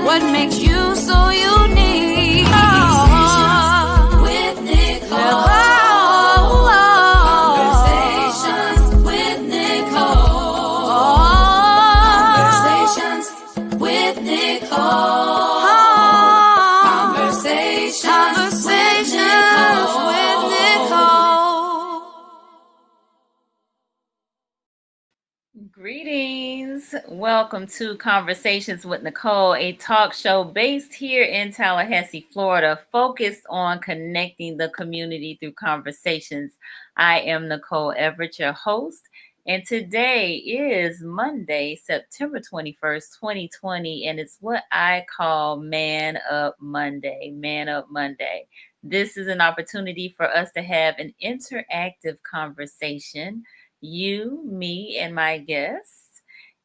What makes you so unique? Conversations with Nicole. Conversations with Nicole. Conversations with Nicole. Conversations with Nicole. Greetings. Welcome to Conversations with Nicole, a talk show based here in Tallahassee, Florida, focused on connecting the community through conversations. I am Nicole Everett, your host, and today is Monday, September 21st, 2020, and it's what I call Man Up Monday. Man Up Monday. This is an opportunity for us to have an interactive conversation, you, me, and my guests.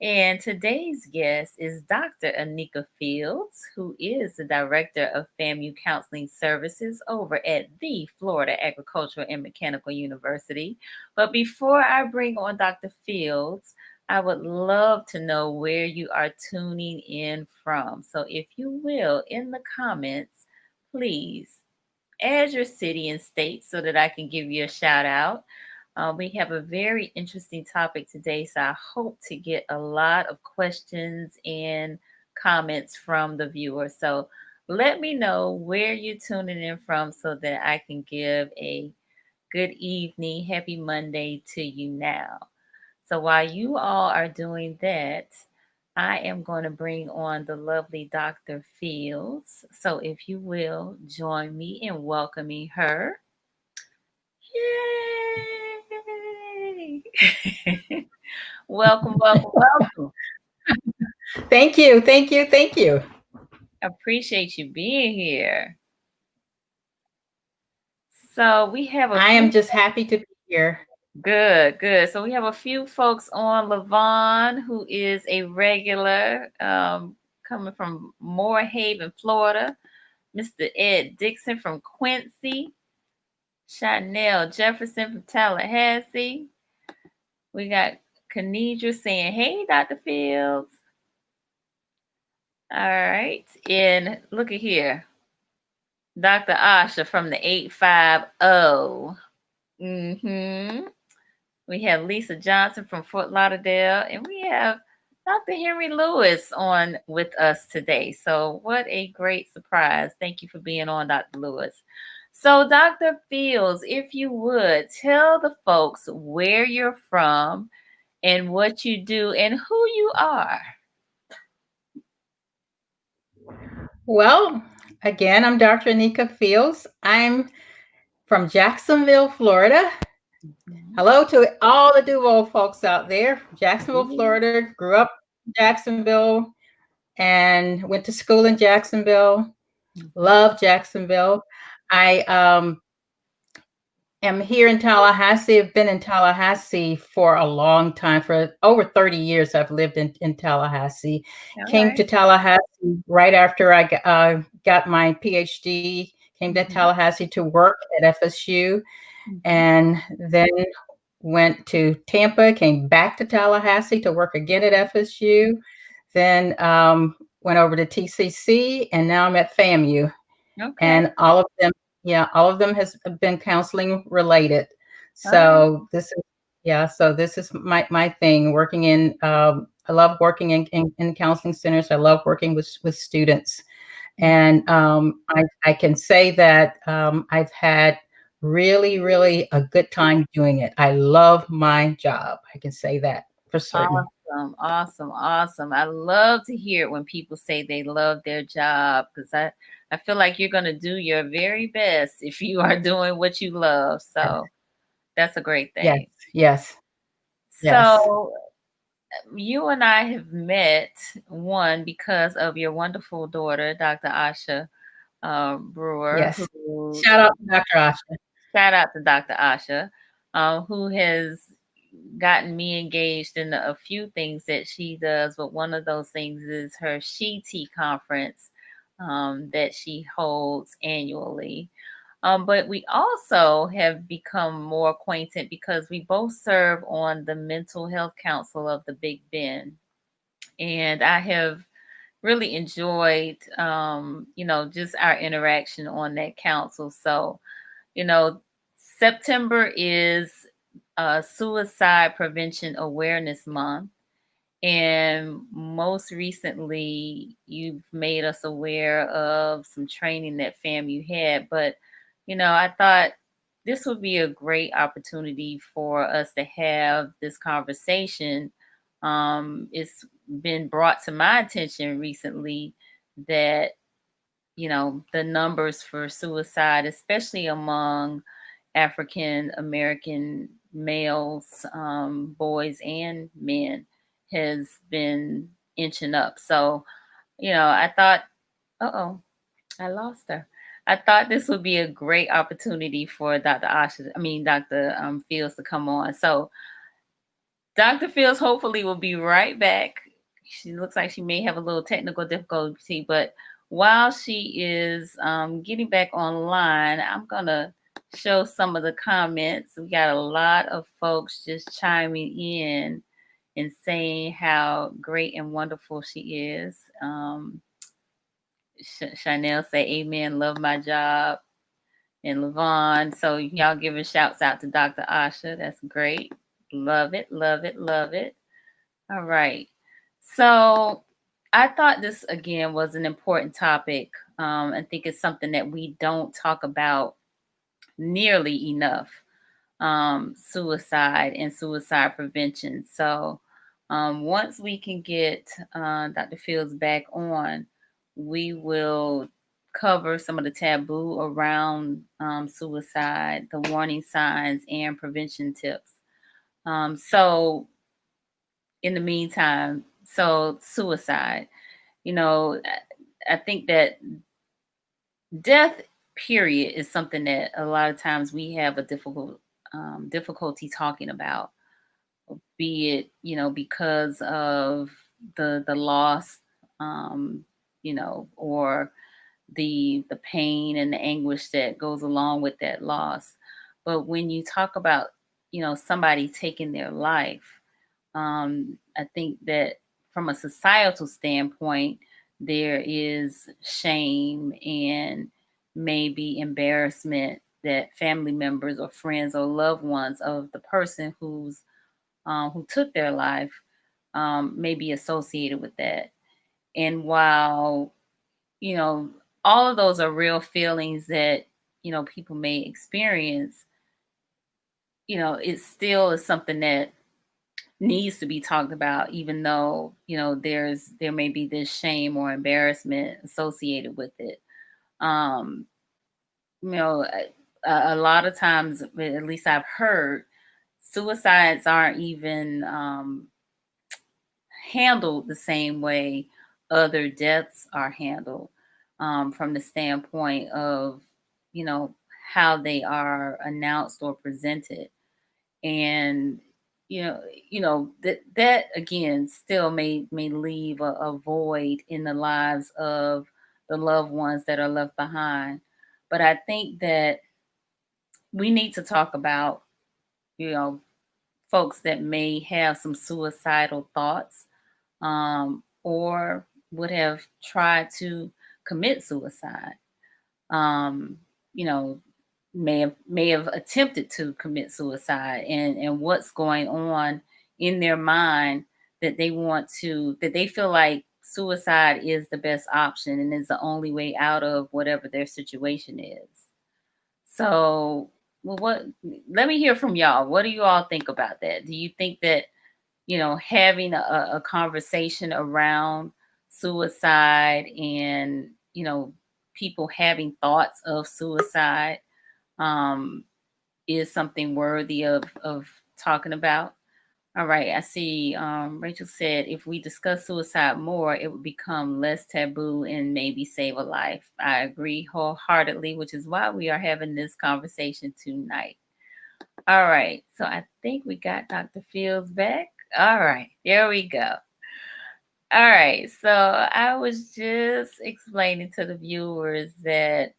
And today's guest is Dr. Anika Fields, who is the Director of FAMU Counseling Services over at the Florida Agricultural and Mechanical University. But before I bring on Dr. Fields, I would love to know where you are tuning in from. So if you will, in the comments, please add your city and state so that I can give you a shout out. We have a very interesting topic today, so I hope to get a lot of questions and comments from the viewers. So let me know where you're tuning in from so that I can give a good evening, happy Monday to you now. So while you all are doing that, I am going to bring on the lovely Dr. Fields. So if you will join me in welcoming her. Yay! Welcome, welcome, welcome. Thank you, thank you, thank you. Appreciate you being here. So we have I am just happy to be here. good, good. So we have a few folks on. Lavon, who is a regular, coming from Moorhaven, Florida. Mr. Ed Dixon from Quincy. Chanel Jefferson from Tallahassee. We got Kenedra saying, "Hey, Dr. Fields." All right. And look at here. Dr. Asha from the 850. We have Lisa Johnson from Fort Lauderdale. And we have Dr. Henry Lewis on with us today. So what a great surprise. Thank you for being on, Dr. Lewis. So Dr. Fields, if you would, tell the folks where you're from and what you do and who you are. Well, again, I'm Dr. Anika Fields. I'm from Jacksonville, Florida. Hello to all the Duval folks out there. Jacksonville, Florida. Grew up in Jacksonville and went to school in Jacksonville. Love Jacksonville. I am here in Tallahassee. I've been in Tallahassee for a long time. For over 30 years, I've lived in Tallahassee. Came to Tallahassee right after I got my PhD. Came to Tallahassee to work at FSU, and then went to Tampa. Came back to Tallahassee to work again at FSU. Then went over to TCC, and now I'm at FAMU. And all of them. Yeah, all of them has been counseling related. So this is my thing. Working in, I love working in counseling centers. I love working with students, and I can say that I've had really a good time doing it. I love my job. I can say that for certain. Awesome. I love to hear it when people say they love their job, because I feel like you're going to do your very best if you are doing what you love. So that's a great thing. Yes. So you and I have met, one, because of your wonderful daughter, Dr. Asha Brewer. Yes. Shout out to Dr. Asha. Shout out to Dr. Asha, who has gotten me engaged in a few things that she does. But one of those things is her She Tea conference that she holds annually. But we also have become more acquainted because we both serve on the Mental Health Council of the Big Bend. And I have really enjoyed, just our interaction on that council. So, September is Suicide Prevention Awareness Month. And most recently, you've made us aware of some training that FAMU had. But, I thought this would be a great opportunity for us to have this conversation. It's been brought to my attention recently that, the numbers for suicide, especially among African American males, boys and men, has been inching up. So, I thought, I lost her. I thought this would be a great opportunity for Dr. Fields to come on. So, Dr. Fields hopefully will be right back. She looks like she may have a little technical difficulty, but while she is getting back online, I'm going to show some of the comments. We got a lot of folks just chiming in and saying how great and wonderful she is. Chanel say, amen, love my job. And Levon, so y'all giving shouts out to Dr. Asha. That's great. Love it, love it, love it. All right. So I thought this again was an important topic. I think it's something that we don't talk about nearly enough. Suicide and suicide prevention. So once we can get Dr. Fields back on, we will cover some of the taboo around suicide, the warning signs, and prevention tips. So in the meantime, so suicide, I think that death, period, is something that a lot of times we have a difficulty talking about, be it, because of the loss, or the pain and the anguish that goes along with that loss. But when you talk about, somebody taking their life, I think that from a societal standpoint, there is shame and maybe embarrassment that family members or friends or loved ones of the person who took their life may be associated with that. And while, you know, all of those are real feelings that, people may experience, it still is something that needs to be talked about, even though, there may be this shame or embarrassment associated with it. Um, a lot of times, at least I've heard, suicides aren't even handled the same way other deaths are handled, from the standpoint of, you know, how they are announced or presented. And that again still may leave a void in the lives of the loved ones that are left behind. But I think that we need to talk about, folks that may have some suicidal thoughts, or would have tried to commit suicide, um, you know, may have attempted to commit suicide, and what's going on in their mind that they feel like suicide is the best option and is the only way out of whatever their situation is. So, well, let me hear from y'all. What do you all think about that? Do you think that, having a conversation around suicide and, people having thoughts of suicide, um, is something worthy of talking about? All right, I see. Rachel said if we discuss suicide more, it would become less taboo and maybe save a life. I agree wholeheartedly, which is why we are having this conversation tonight. All right, so I think we got Dr. Fields back. All right, there we go. All right, so I was just explaining to the viewers that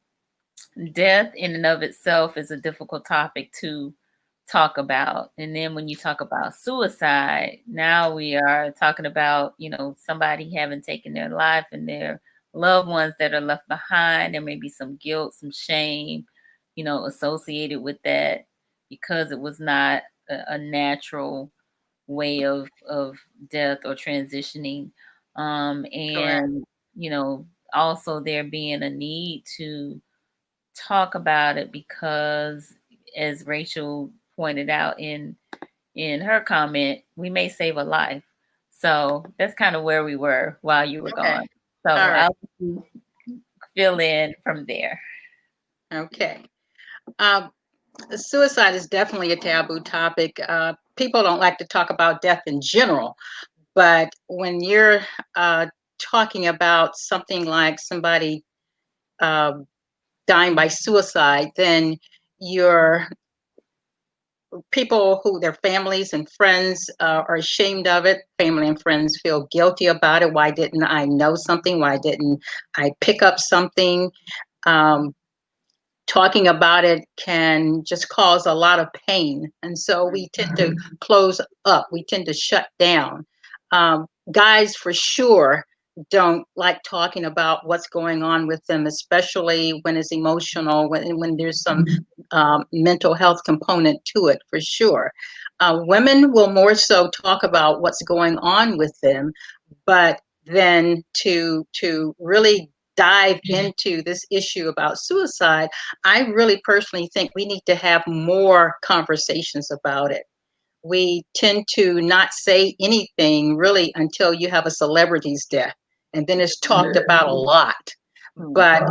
death in and of itself is a difficult topic to talk about. And then when you talk about suicide, now we are talking about, somebody having taken their life and their loved ones that are left behind. There may be some guilt, some shame, associated with that because it was not a natural way of death or transitioning. And, also there being a need to talk about it because, as Rachel pointed out in her comment, we may save a life. So that's kind of where we were while you were gone. So right. I'll let you fill in from there. Okay. Suicide is definitely a taboo topic. People don't like to talk about death in general, but when you're talking about something like somebody dying by suicide, then your people who their families and friends are ashamed of it. Family and friends feel guilty about it. Why didn't I know something? Why didn't I pick up something? Talking about it can just cause a lot of pain. And so we tend to close up, we tend to shut down. Guys, for sure, don't like talking about what's going on with them, especially when it's emotional, when there's some mental health component to it, for sure. Women will more so talk about what's going on with them, but then to really dive into this issue about suicide, I really personally think we need to have more conversations about it. We tend to not say anything really until you have a celebrity's death, and then it's talked about a lot. But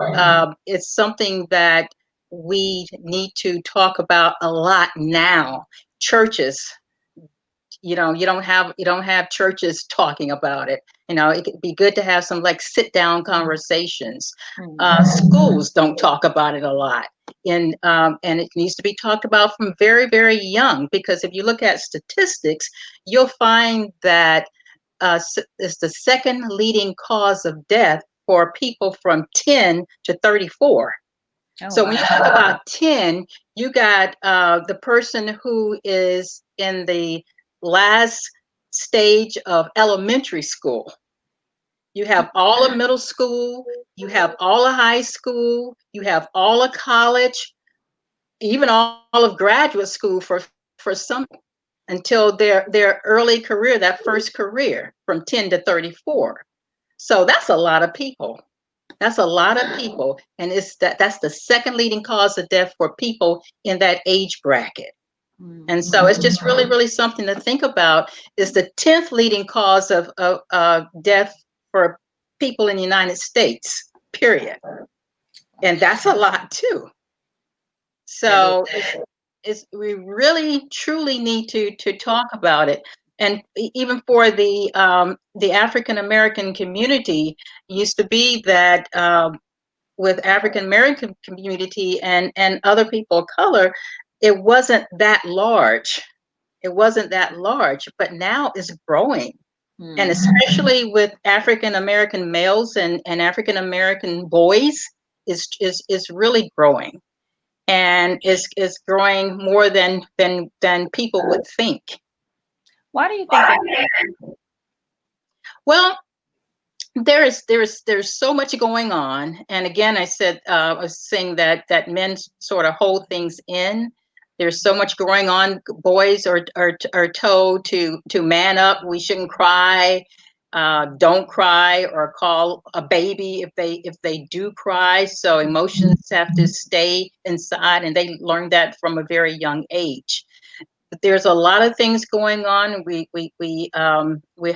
it's something that we need to talk about a lot now. Churches, you don't have churches talking about it. It could be good to have some like sit down conversations. Schools don't talk about it a lot, and it needs to be talked about from very, very young, because if you look at statistics, you'll find that it's the second leading cause of death for people from 10 to 34. So when you talk about 10, you got the person who is in the last stage of elementary school. You have all of middle school, you have all of high school, you have all of college, even all of graduate school for some, until their early career, that first career from 10 to 34. So that's a lot of people. That's a lot of people, and that's the second leading cause of death for people in that age bracket. And so it's just really, really something to think about. Is the 10th leading cause of death for people in the United States, period. And that's a lot too. So we really, truly need to talk about it. And even for the African American community, used to be that with African American community and other people of color, it wasn't that large. It wasn't that large, but now it's growing. And especially with African American males and African American boys, is really growing, and is growing more than people would think. Why do you think that? Well, there's so much going on, and again, I was saying that men sort of hold things in. There's so much going on. Boys are told to man up. We shouldn't cry. Don't cry, or call a baby if they do cry. So emotions have to stay inside, and they learn that from a very young age. But there's a lot of things going on. We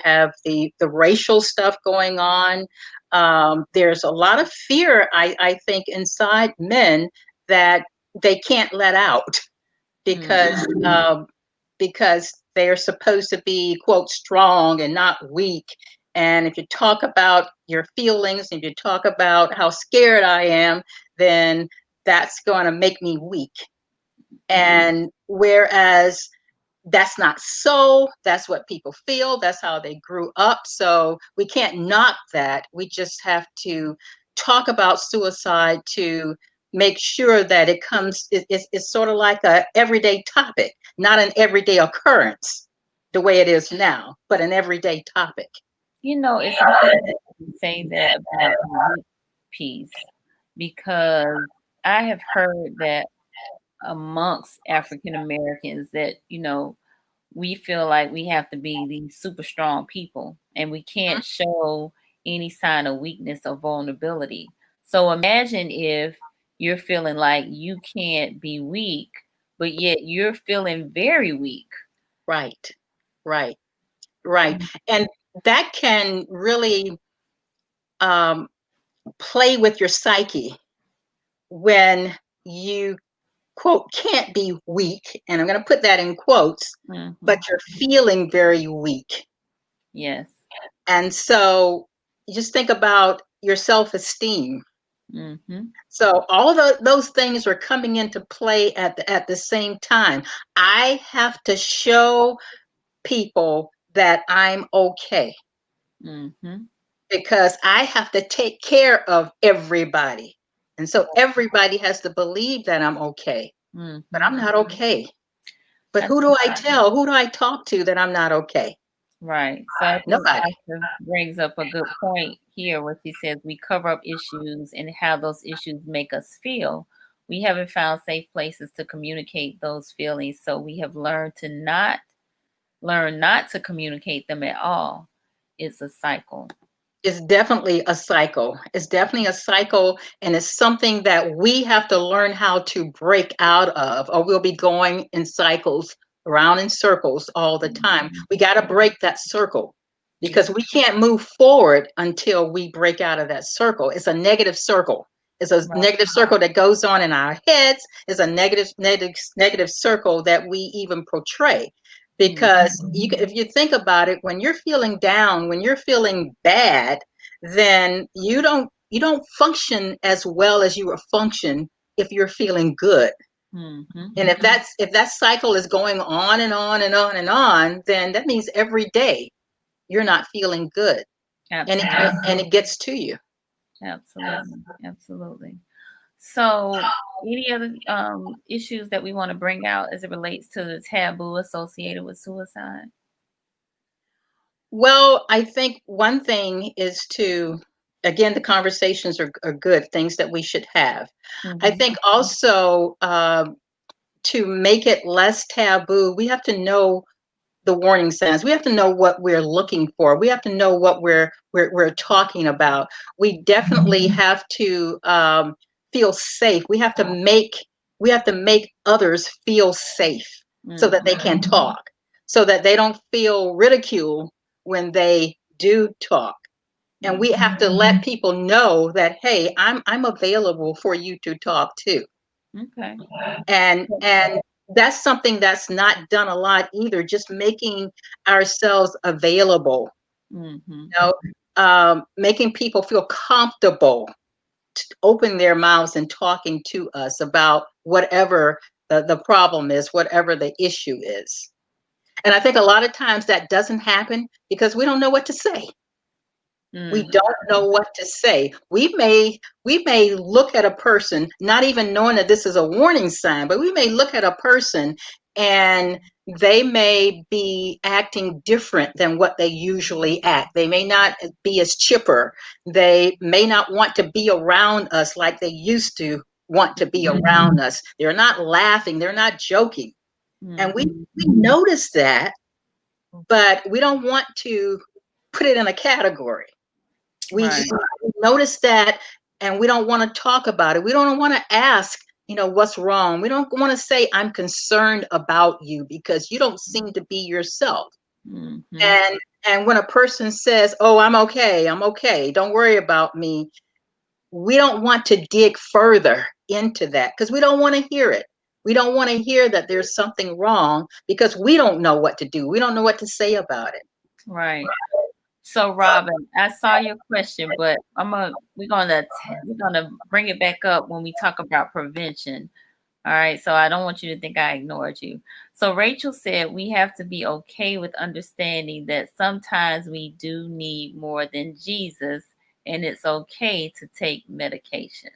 have the racial stuff going on. There's a lot of fear, I think, inside men that they can't let out, because because they're supposed to be, quote, strong and not weak. And if you talk about your feelings, if you talk about how scared I am, then that's going to make me weak. And whereas that's not so, that's what people feel, that's how they grew up. So we can't knock that. We just have to talk about suicide to make sure that it comes, it's sort of like a everyday topic, not an everyday occurrence the way it is now, but an everyday topic. You know, it's interesting to say that about the weak piece because I have heard that amongst African Americans that, you know, we feel like we have to be these super strong people and we can't show any sign of weakness or vulnerability. So imagine if you're feeling like you can't be weak, but yet you're feeling very weak. Right, right, right. And that can really um, play with your psyche when you, quote, can't be weak. And I'm going to put that in quotes, but you're feeling very weak. Yes. And so you just think about your self-esteem. Mm-hmm. So all of those things are coming into play at the same time. I have to show people that I'm okay Mm-hmm. because I have to take care of everybody. And so everybody has to believe that I'm okay, but Mm-hmm. I'm not okay. But I who do I tell? Who do I talk to that I'm not okay? Right. So I think Nobody. Tasha brings up a good point here where she says we cover up issues and how those issues make us feel. We haven't found safe places to communicate those feelings, so we have learned to not learn not to communicate them at all. It's a cycle. It's definitely a cycle. It's definitely a cycle, and it's something that we have to learn how to break out of, or we'll be going in cycles, around in circles all the time. We got to break that circle because we can't move forward until we break out of that circle. It's a negative circle. It's a negative circle that goes on in our heads. It's a negative circle that we even portray. Because if you think about it, when you're feeling down, when you're feeling bad, then you don't function as well as you would function if you're feeling good. Mm-hmm. And if that cycle is going on and on and on and on, then that means every day you're not feeling good, and it gets to you. Absolutely. Absolutely. So, any other issues that we want to bring out as it relates to the taboo associated with suicide? Well, I think one thing is to, again, the conversations are good, things that we should have. I Mm-hmm. think also to make it less taboo, we have to know the warning signs. We have to know what we're looking for. We have to know what we're talking about. We definitely have to feel safe. We have to make others feel safe so that they can talk, so that they don't feel ridiculed when they do talk. And we have to let people know that, hey, I'm available for you to talk to. Okay. And that's something that's not done a lot either, just making ourselves available, Mm-hmm. making people feel comfortable to open their mouths and talking to us about whatever the problem is, whatever the issue is. And I think a lot of times that doesn't happen because we don't know what to say. We don't know what to say. We may look at a person, not even knowing that this is a warning sign, but we may look at a person and they may be acting different than what they usually act. They may not be as chipper. They may not want to be around us like they used to want to be around us. They're not laughing, they're not joking. And we notice that, but we don't want to put it in a category. We Right. notice that, and we don't want to talk about it. We don't want to ask, what's wrong. We don't want to say, I'm concerned about you because you don't seem to be yourself. Mm-hmm. And when a person says, oh, I'm okay, don't worry about me, we don't want to dig further into that because we don't want to hear it. We don't want to hear that there's something wrong because we don't know what to do. We don't know what to say about it. Right. So, Robin, I saw your question, but we're gonna bring it back up when we talk about prevention. All right. So I don't want you to think I ignored you. So Rachel said we have to be okay with understanding that sometimes we do need more than Jesus, and it's okay to take medication.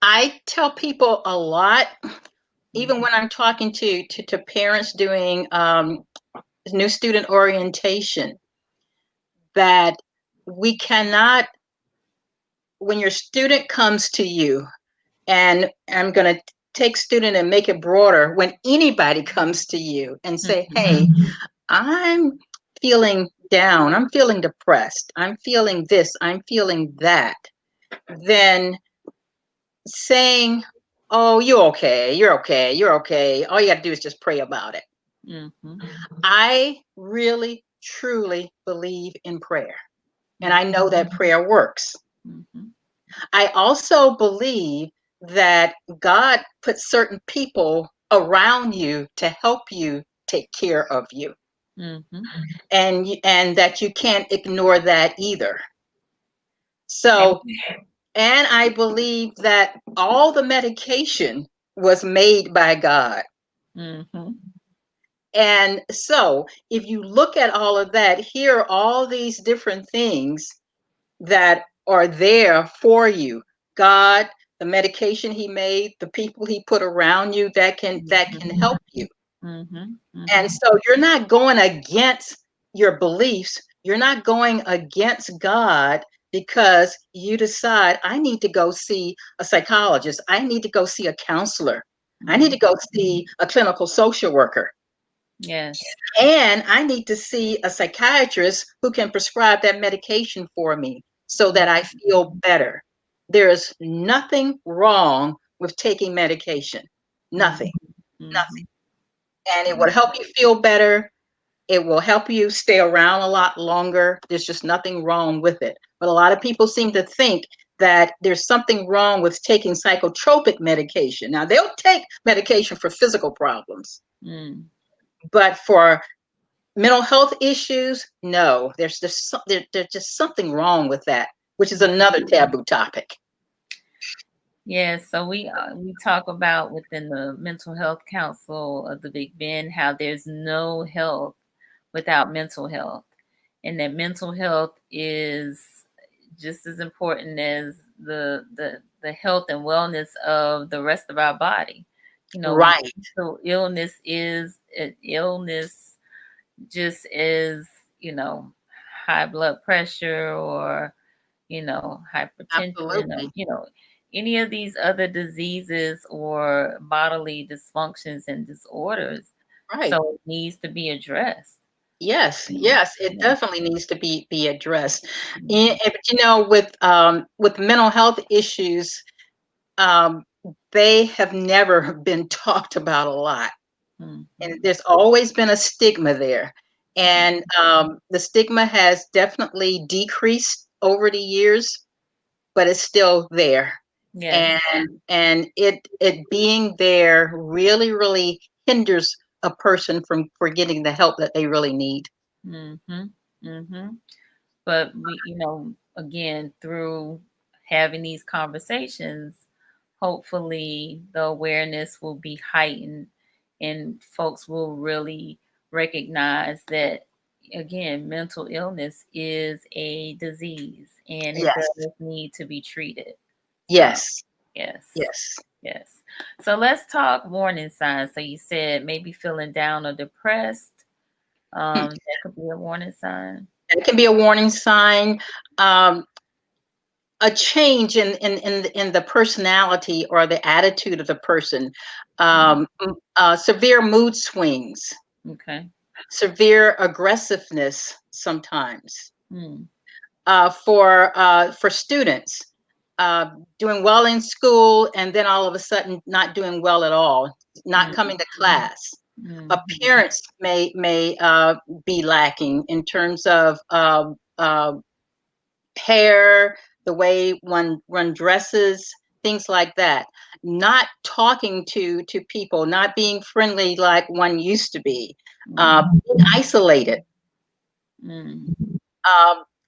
I tell people a lot, even when I'm talking to parents doing new student orientation, that we cannot, when your student comes to you, and I'm going to take student and make it broader, when anybody comes to you and say, hey, I'm feeling down, I'm feeling depressed, I'm feeling this, I'm feeling that, then saying, oh, you're okay, you're okay, you're okay, all you got to do is just pray about it. I really, truly believe in prayer. And I know that prayer works. I also believe that God puts certain people around you to help you take care of you. And that you can't ignore that either. So, and I believe that all the medication was made by God. And so, if you look at all of that, here are all these different things that are there for you. God, the medication he made, the people he put around you that can help you. And so you're not going against your beliefs. You're not going against God because you decide, I need to go see a psychologist. I need to go see a counselor. I need to go see a clinical social worker. Yes. And I need to see a psychiatrist who can prescribe that medication for me so that I feel better. There is nothing wrong with taking medication. Nothing. Nothing. And it will help you feel better. It will help you stay around a lot longer. There's just nothing wrong with it. But a lot of people seem to think that there's something wrong with taking psychotropic medication. Now, they'll take medication for physical problems. But for mental health issues, no, there's just something wrong with that, which is another taboo topic. Yes, so we talk about within the Mental Health Council of the Big Bend how there's no health without mental health, and that mental health is just as important as the health and wellness of the rest of our body. You know, Right. so illness is an illness, just as, you know, high blood pressure or, you know, hypertension, or, Absolutely. you know, any of these other diseases or bodily dysfunctions and disorders. Right. So it needs to be addressed. Yes, yes, it definitely needs to be addressed. Mhm. But you know, with mental health issues, they have never been talked about a lot, and there's always been a stigma there. And the stigma has definitely decreased over the years, but it's still there. Yes. And it being there really hinders a person from getting the help that they really need. But we, you know, again, through having these conversations, hopefully the awareness will be heightened and folks will really recognize that, again, mental illness is a disease and it Yes, does need to be treated. So, yes, yes, yes. yes. So let's talk warning signs. So you said maybe feeling down or depressed. That could be a warning sign. It can be a warning sign. A change in the personality or the attitude of the person. Severe mood swings. Okay. Severe aggressiveness sometimes. Hmm. For students, doing well in school and then all of a sudden not doing well at all, not coming to class. Appearance may be lacking in terms of hair, the way one dresses, things like that. Not talking to people, not being friendly like one used to be, being isolated. Um,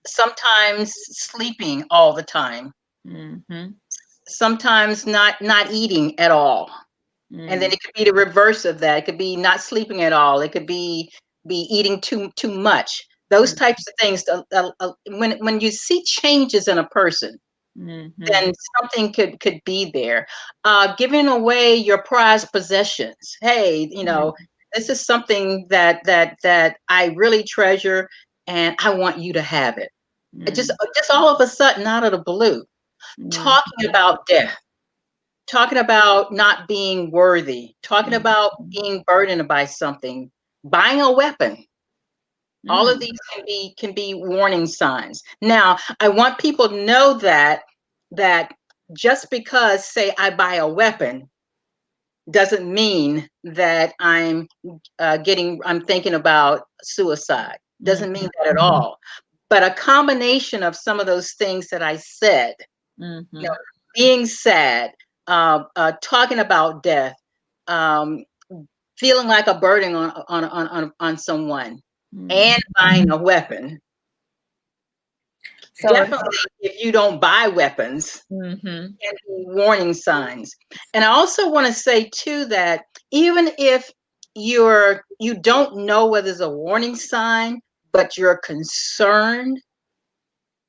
Sometimes sleeping all the time. Sometimes not eating at all. And then it could be the reverse of that. It could be not sleeping at all. It could be eating too much. Those types of things. When you see changes in a person, then something could be there. Giving away your prized possessions. Hey, this is something that I really treasure, and I want you to have it. Just all of a sudden, out of the blue, talking about death, talking about not being worthy, talking about being burdened by something, buying a weapon. All of these can be warning signs. Now, I want people to know that just because, say, I buy a weapon doesn't mean that I'm thinking about suicide. Doesn't mean that at all. But a combination of some of those things that I said, being sad, talking about death, feeling like a burden on someone, and buying a weapon. So definitely, if you don't buy weapons, can be warning signs. And I also want to say too that even if you don't know whether it's a warning sign, but you're concerned,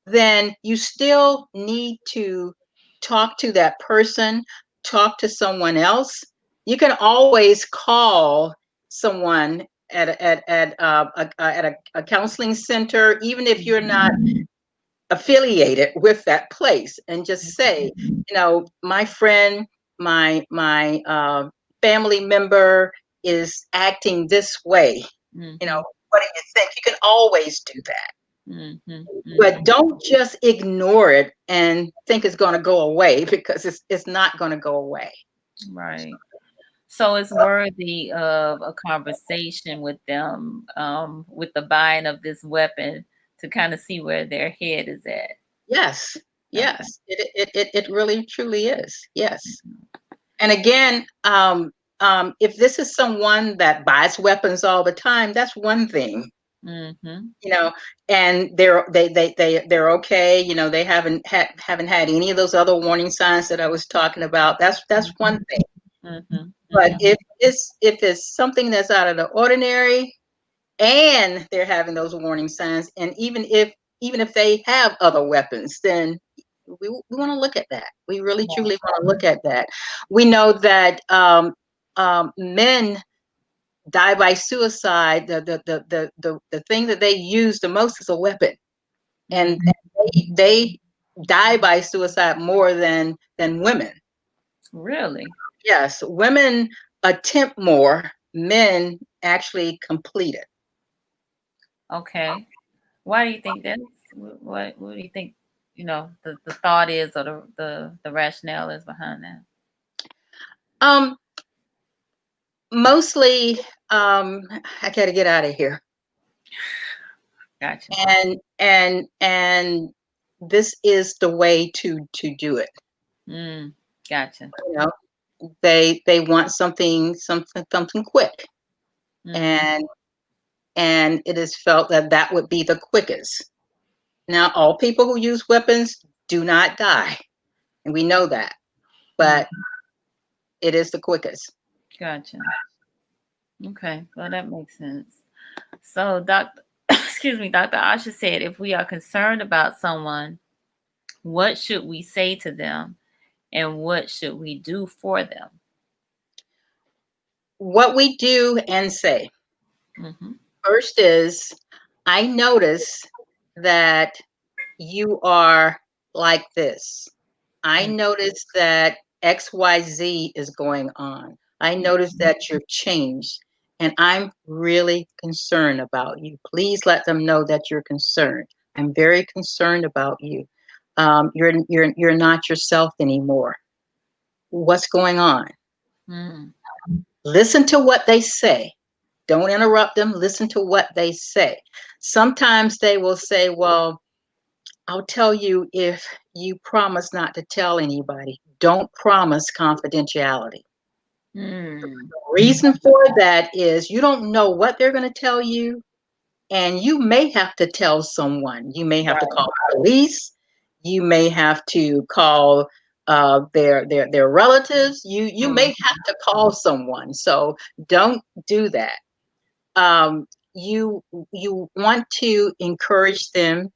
then you still need to talk to that person, talk to someone else. You can always call someone at a counseling center, even if you're not affiliated with that place, and just say, my friend, my family member is acting this way. What do you think? You can always do that. But don't just ignore it and think it's going to go away, because it's not going to go away. Right. So it's worthy of a conversation with them, with the buying of this weapon, to kind of see where their head is at. Yes. Yes. It really truly is. Yes. And again, if this is someone that buys weapons all the time, that's one thing. And they're okay. They haven't had any of those other warning signs that I was talking about. That's one thing. But if it's something that's out of the ordinary, and they're having those warning signs, and even if they have other weapons, then we want to look at that. We really truly want to look at that. We know that men die by suicide. The thing that they use the most is a weapon, and they die by suicide more than women. Really? Yes, women attempt more. Men actually complete it. Okay. Why do you think that is? What do you think? The thought is, or the rationale is behind that. Mostly, I gotta get out of here. Gotcha. And this is the way to do it. Gotcha. They want something quick, and it is felt that would be the quickest. Now, all people who use weapons do not die, and we know that, but it is the quickest. Gotcha. Okay, well, that makes sense. So, Dr. Dr. Asha said, if we are concerned about someone, what should we say to them, and what should we do for them? What we do and say. First is, I notice that you are like this. I notice that XYZ is going on. I notice that you've changed, and I'm really concerned about you. Please let them know that you're concerned. I'm very concerned about you. You're not yourself anymore. What's going on? Listen to what they say. Don't interrupt them. Listen to what they say. Sometimes they will say, well, I'll tell you if you promise not to tell anybody. Don't promise confidentiality. The reason for that is you don't know what they're going to tell you, and you may have to tell someone. You may have to call the police. You may have to call their relatives. You may have to call someone. So don't do that. You want to encourage them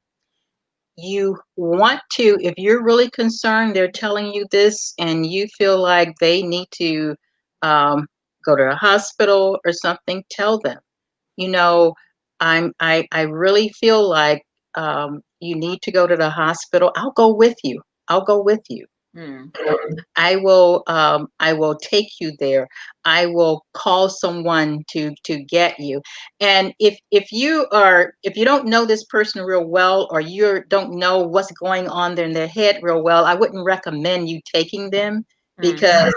you want to, if you're really concerned, they're telling you this, and you feel like they need to um, go to a hospital or something, tell them, you know, I really feel like you need to go to the hospital. I'll go with you. I'll go with you. Mm. I will take you there. I will call someone to get you. And if you don't know this person real well, or you don't know what's going on there in their head real well, I wouldn't recommend you taking them, Mm. because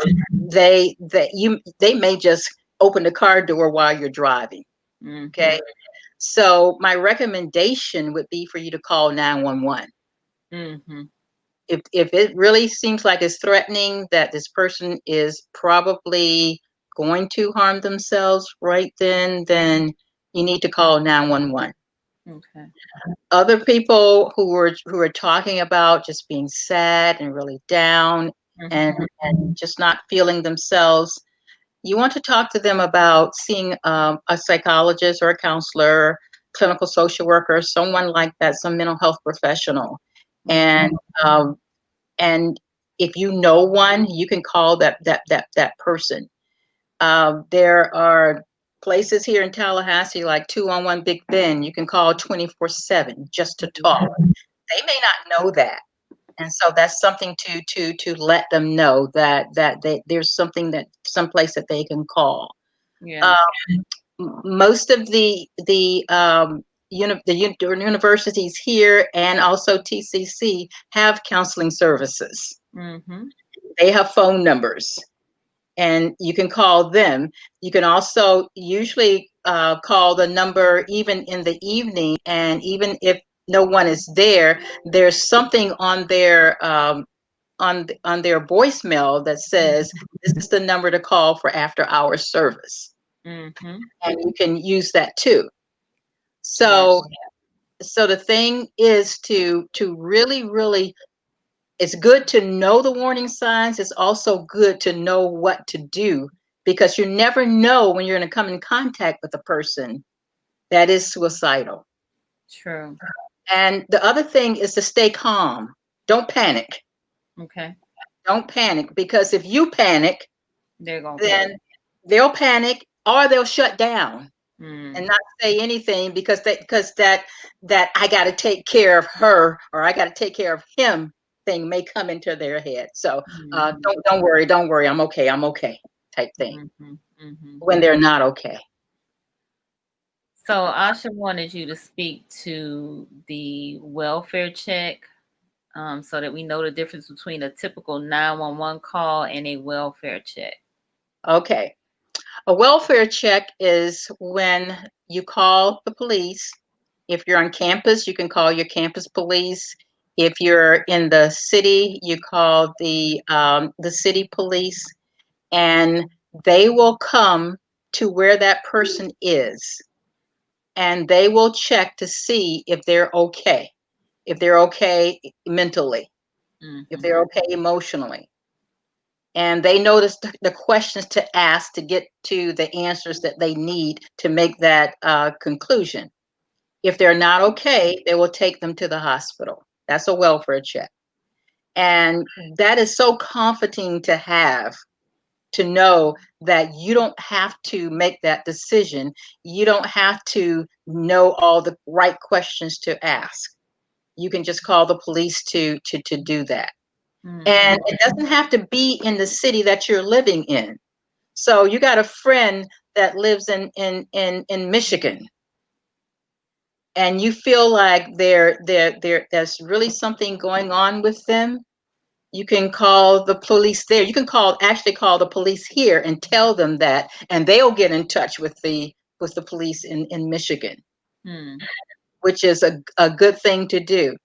they may just open the car door while you're driving. Mm. Okay. So my recommendation would be for you to call 911. Mm-hmm. If it really seems like it's threatening, that this person is probably going to harm themselves right then you need to call 911. Okay. Other people who are talking about just being sad and really down, and Mm-hmm. and just not feeling themselves, you want to talk to them about seeing a psychologist or a counselor, clinical social worker, someone like that, some mental health professional. Okay. And and if you know one, you can call that person. There are places here in Tallahassee like 211 Big Ben. You can call 24/7 just to talk. They may not know that, and so that's something to let them know that there's something, that someplace that they can call. Yeah. Um, Most of universities here, and also TCC, have counseling services. Mm-hmm. They have phone numbers, and you can call them. You can also usually call the number even in the evening, and even if no one is there, there's something on their on their voicemail that says this is the number to call for after hours service, Mm-hmm. and you can use that too. Yeah. So the thing is to really, it's good to know the warning signs. It's also good to know what to do, because you never know when you're going to come in contact with a person that is suicidal. True. And the other thing is to stay calm. Don't panic. Okay. Don't panic, because if you panic, They're gonna panic. then they'll panic, or they'll shut down and Mm. not say anything, because that I got to take care of her, or I got to take care of him thing may come into their head. So Mm-hmm. don't worry, I'm okay type thing, Mm-hmm. Mm-hmm. when they're not okay. So Asha wanted you to speak to the welfare check, so that we know the difference between a typical 911 call and a welfare check. Okay, a welfare check is when you call the police. If you're on campus, you can call your campus police. If you're in the city, you call the city police, and they will come to where that person is, and they will check to see if they're okay mentally, if Mm-hmm. they're okay emotionally, and they notice the questions to ask to get to the answers that they need to make that conclusion. If they're not okay, they will take them to the hospital. That's a welfare check, and that is so comforting to have, to know that you don't have to make that decision. You don't have to know all the right questions to ask. You can just call the police to do that. Mm-hmm. And it doesn't have to be in the city that you're living in. So you got a friend that lives in Michigan, and you feel like there's really something going on with them. You can call the police there. You can actually call the police here and tell them that, and they'll get in touch with the police in Michigan, Mm-hmm. which is a good thing to do.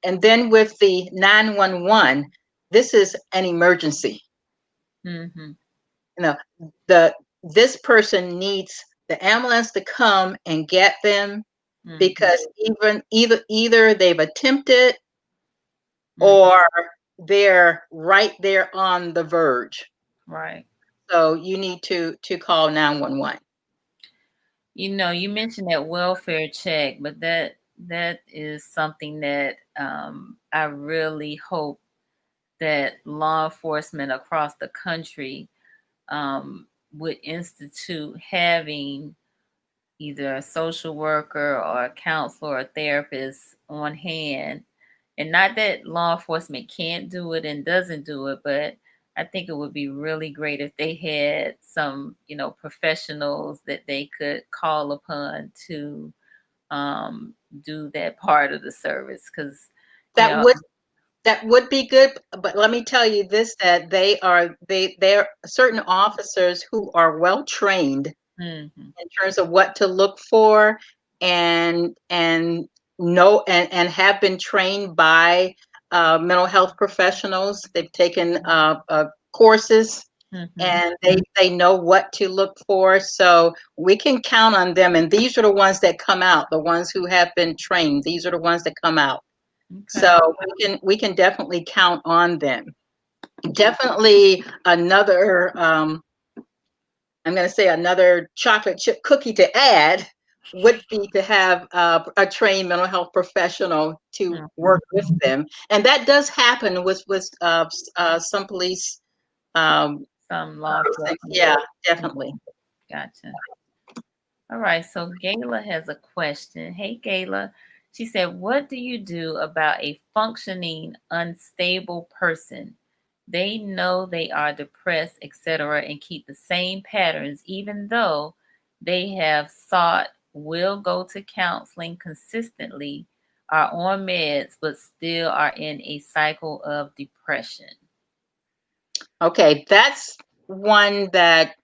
And then with the 911, this is an emergency. Mm-hmm. You know, this person needs the ambulance to come and get them, Mm-hmm. because either they've attempted, Mm-hmm. or they're right there on the verge. Right. So you need to call 911. You know, you mentioned that welfare check, but That is something that I really hope that law enforcement across the country would institute, having either a social worker or a counselor or a therapist on hand. And not that law enforcement can't do it and doesn't do it, but I think it would be really great if they had some, professionals that they could call upon to do that part of the service. Because, you That know, would that would be good, but let me tell you this, that they're certain officers who are well trained mhm, in terms of what to look for, and know and have been trained by mental health professionals. They've taken courses, mhm, and they know what to look for. So we can count on them. And these are the ones that come out, the ones who have been trained. These are the ones that come out. okay. So we can definitely count on them. Definitely another I'm going to say another chocolate chip cookie to add would be to have a trained mental health professional to Mhm. work with them, and that does happen with some police. Um, Some law enforcement. yeah, Mhm, definitely. gotcha. All right, so Gayla has a question. Hey, Gayla. She said, what do you do about a functioning, unstable person? They know they are depressed, etc., and keep the same patterns, even though they have sought, will go to counseling consistently, are on meds, but still are in a cycle of depression. Okay, that's one that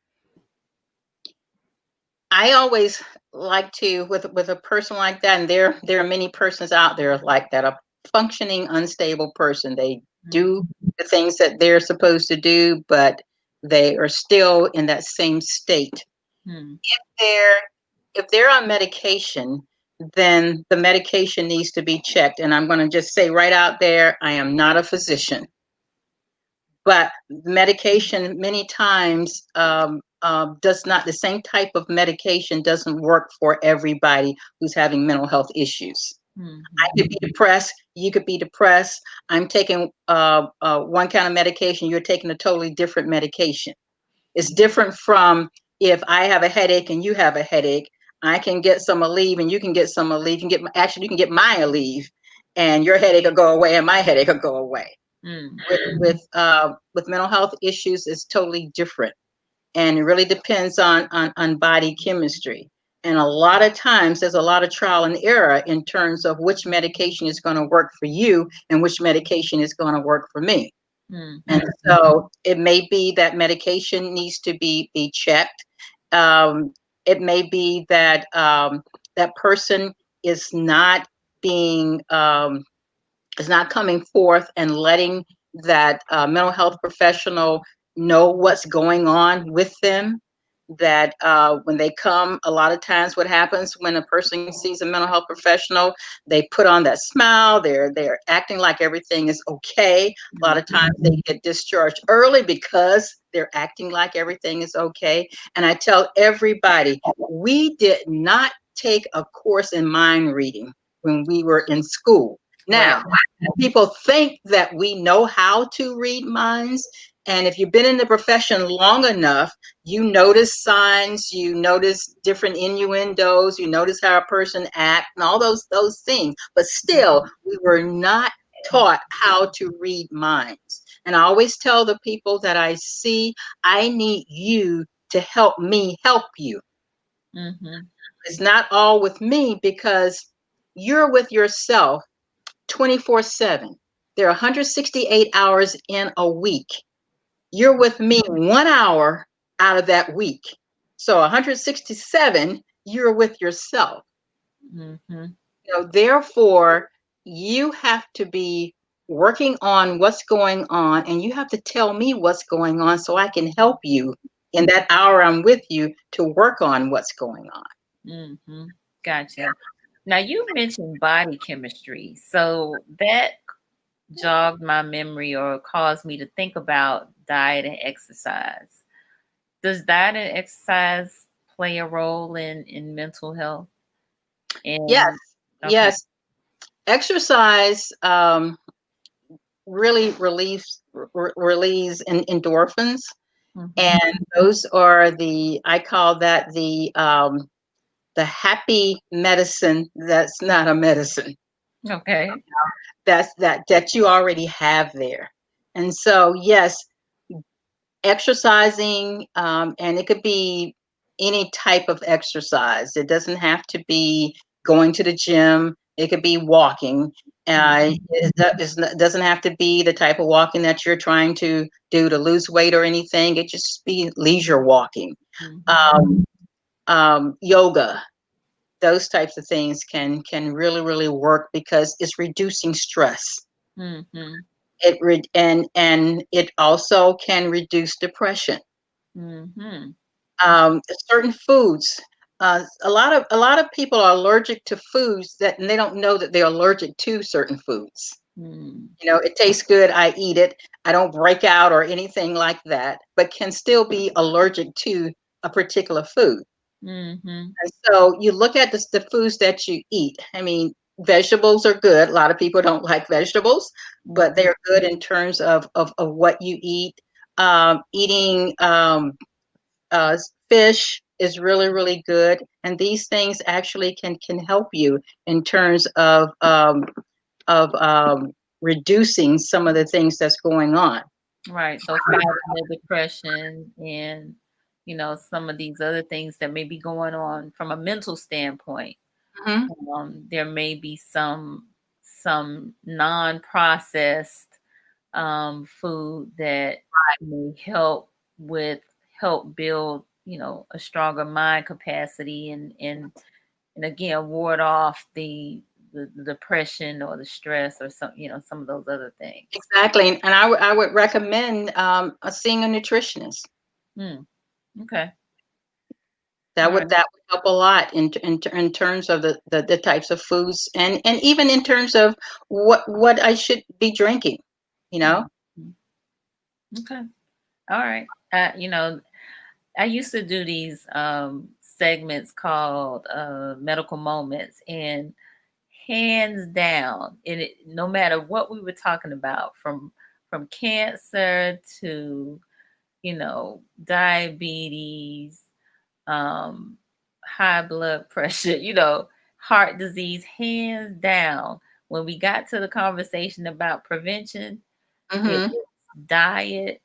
I always like to, with a person like that, and there are many persons out there like that, a functioning unstable person. They do the things that they're supposed to do, but they are still in that same state. Mm-hmm. They're if they're on medication, then the medication needs to be checked. And I'm going to just say right out there, I am not a physician, but medication many times does not, the same type of medication doesn't work for everybody who's having mental health issues. I Mm-hmm. could be depressed, you could be depressed. I'm taking one kind of medication, you're taking a totally different medication. It's different from if I have a headache and you have a headache. I can get some Aleve and you can get some Aleve. You can get, actually you can get my Aleve, and your headache will go away and my headache will go away. Mm-hmm. With mental health issues, it's totally different, and it really depends on body chemistry. And a lot of times, there's a lot of trial and error in terms of which medication is going to work for you and which medication is going to work for me. And Mm-hmm. so it may be that medication needs to be checked. Um, it may be that that person is not being is not coming forth and letting that mental health professional know what's going on with them. That when they come, a lot of times what happens when a person sees a mental health professional, they put on that smile, they're acting like everything is okay. A lot of times they get discharged early because they're acting like everything is okay. And I tell everybody, we did not take a course in mind reading when we were in school. Right. Now, people think that we know how to read minds. And if you've been in the profession long enough, you notice signs, you notice different innuendos, you notice how a person acts, and all those things. But still, we were not taught how to read minds. And I always tell the people that I see, I need you to help me help you. Mm-hmm. It's not all with me, because you're with yourself 24/7. There are 168 hours in a week. You're with me 1 hour out of that week. So 167, you're with yourself. Mm-hmm. Therefore, you have to be working on what's going on, and you have to tell me what's going on so I can help you in that hour I'm with you to work on what's going on. Mm-hmm. Gotcha. Now you mentioned body chemistry. So that jogged my memory or caused me to think about diet and exercise. Does diet and exercise play a role in mental health? Yes, And Okay. Yes, exercise really relieves endorphins, Hmm. and those are I call that the happy medicine that's not a medicine. Okay. That you already have there. And so, yes, exercising, and it could be any type of exercise. It doesn't have to be going to the gym. It could be walking. Doesn't have to be the type of walking that you're trying to do to lose weight or anything. It just be leisure walking. Hmm. Um, Yoga, those types of things can really work because it's reducing stress. Hmm. And it also can reduce depression. Hmm. Certain foods. A lot of people are allergic to foods and they don't know that they're allergic to certain foods. Hmm. It tastes good, I eat it. I don't break out or anything like that, but can still be allergic to a particular food. Hmm. And so you look at the foods that you eat. I mean, vegetables are good. A lot of people don't like vegetables, but Hmm. they're good in terms of what you eat. Eating fish is really good, and these things actually can help you in terms of reducing some of the things that's going on. Right. So fighting the depression and, some of these other things that may be going on from a mental standpoint. Hmm. There may be some non-processed food that may help build, a stronger mind capacity and again ward off the depression or the stress or some of those other things. Exactly, and I would recommend seeing a nutritionist. Hmm. Okay. All That right. would help a lot in terms of the types of foods, and even in terms of what I should be drinking. You know. Mhm. Okay. All right. I used to do these segments called medical moments, and hands down, no matter what we were talking about, from cancer to diabetes, um, high blood pressure, heart disease, hands down. When we got to the conversation about prevention, it Hmm. was diet,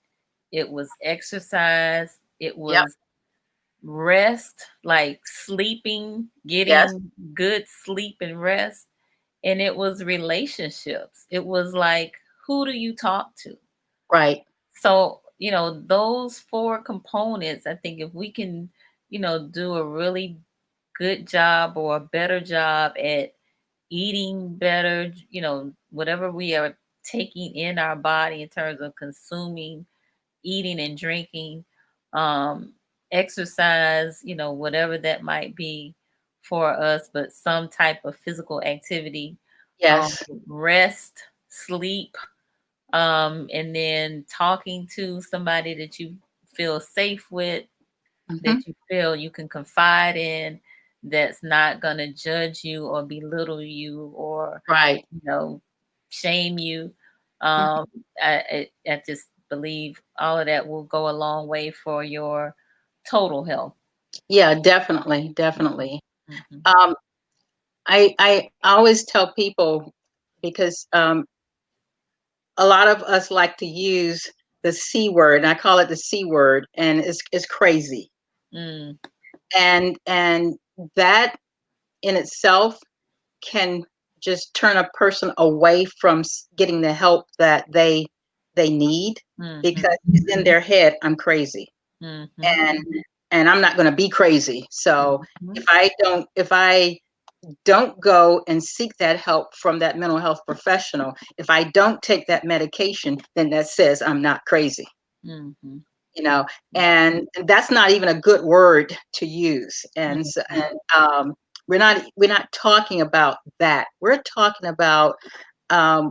it was exercise, it Yep. was rest, like sleeping, Yes. getting good sleep and rest, and it was relationships. It was like, who do you talk to? Right. So, those four components, I think if we can, do a really good job or a better job at eating better, whatever we are taking in our body in terms of consuming, eating and drinking, um, exercise, whatever that might be for us, but some type of physical activity, um, Yes. rest, sleep, and then talking to somebody that you feel safe with, Hmm. that you feel you can confide in, that's not going to judge you or belittle you or, Right. you know, shame you. Mhm. Um, I just believe all of that will go a long way for your total health. Yeah, definitely, definitely. Mhm. Um, I always tell people because a lot of us like to use the C word, and I call it the C word, and it's crazy. Mm, And that in itself can just turn a person away from getting the help that they need, mhm, because it's in their head, I'm crazy, mhm, and I'm not going to be crazy. So mhm, if I don't go and seek that help from that mental health professional, if I don't take that medication, then that says I'm not crazy, mhm, you know, and that's not even a good word to use. And so, mhm, and we're not talking about that. We're talking about